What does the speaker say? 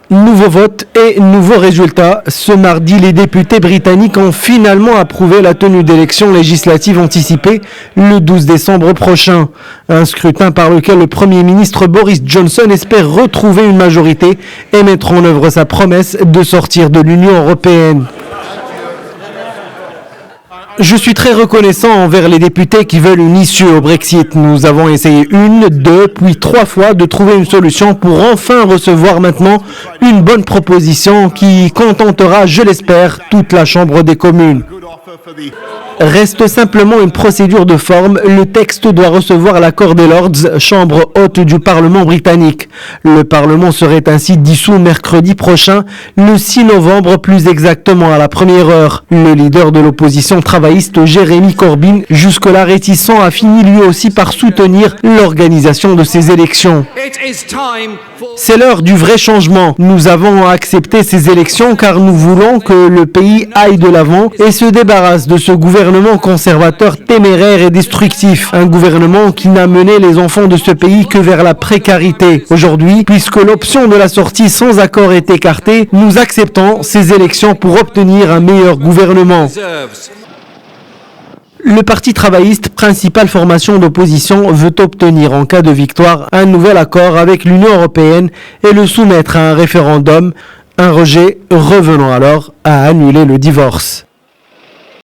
Nouveau vote et nouveau résultat. Ce mardi, les députés britanniques ont finalement approuvé la tenue d'élections législatives anticipées le 12 décembre prochain. Un scrutin par lequel le Premier ministre Boris Johnson espère retrouver une majorité et mettre en œuvre sa promesse de sortir de l'Union européenne. Je suis très reconnaissant envers les députés qui veulent une issue au Brexit. Nous avons essayé 1, 2, puis 3 fois de trouver une solution pour enfin recevoir maintenant une bonne proposition qui contentera, je l'espère, toute la Chambre des communes. Reste simplement une procédure de forme. Le texte doit recevoir l'accord des Lords, chambre haute du Parlement britannique. Le Parlement serait ainsi dissous mercredi prochain, le 6 novembre plus exactement à la première heure. Le leader de l'opposition travailliste Jeremy Corbyn, jusque-là réticent, a fini lui aussi par soutenir l'organisation de ces élections. C'est l'heure du vrai changement. Nous avons accepté ces élections car nous voulons que le pays aille de l'avant et se débarrasse de ce gouvernement conservateur téméraire et destructif. Un gouvernement qui n'a mené les enfants de ce pays que vers la précarité. Aujourd'hui, puisque l'option de la sortie sans accord est écartée, nous acceptons ces élections pour obtenir un meilleur gouvernement. Le Parti travailliste, principale formation d'opposition, veut obtenir en cas de victoire un nouvel accord avec l'Union européenne et le soumettre à un référendum. Un rejet revenant alors à annuler le divorce.